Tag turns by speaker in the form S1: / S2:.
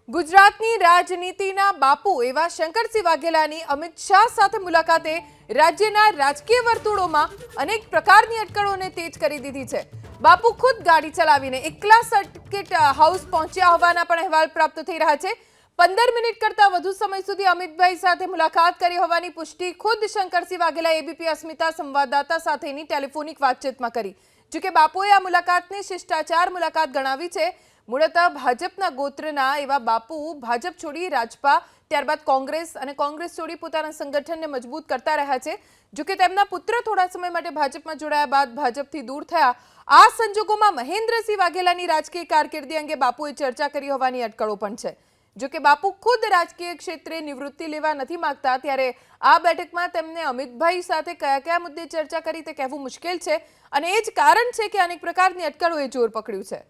S1: ગુજરાતની રાજનીતિના બાપુ એવા શંકરસિંહ વાઘેલાની અમિત શાહ સાથે મુલાકાતે રાજ્યના રાજકીય વર્તુળોમાં અનેક પ્રકારની અટકળોને તેજ કરી દીધી છે। બાપુ ખુદ ગાડી ચલાવીને એકલા સર્કિટ હાઉસ પહોંચ્યા હોવાના પણ અહેવાલ પ્રાપ્ત થઈ રહ્યા છે। 15 મિનિટ કરતા વધુ સમય સુધી અમિતભાઈ સાથે મુલાકાત કરી હોવાની પુષ્ટિ ખુદ શંકરસિંહ વાઘેલા એબીપી અસ્મિતા સંવાદદાતા સાથેની ટેલિફોનિક વાતચીતમાં કરી। જો કે બાપુએ આ મુલાકાતને શિષ્ટાચાર મુલાકાત ગણાવી છે। મૂળતઃ ભાજપના ગોત્રના એવા બાપુ ભાજપ છોડી રાજપા ત્યારબાદ કોંગ્રેસ અને કોંગ્રેસ છોડી પોતાના સંગઠનને મજબૂત કરતા રહ્યા છે। જો કે તેમના પુત્ર થોડા સમય માટે ભાજપમાં જોડાયા બાદ ભાજપથી દૂર થયા। આ સંજોગોમાં મહેન્દ્રસિંહ વાઘેલાની રાજકીય કારકિર્દી અંગે બાપુએ ચર્ચા કરી હોવાની અટકળો પણ છે। જો કે બાપુ ખુદ રાજકીય ક્ષેત્રે નિવૃત્તિ લેવા નથી માંગતા, ત્યારે આ બેઠકમાં તેમને અમિતભાઈ સાથે કયા મુદ્દે ચર્ચા કરી તે કહેવું મુશ્કેલ છે અને એ જ કારણ છે કે અનેક પ્રકારની અટકળોએ જોર પકડ્યું છે।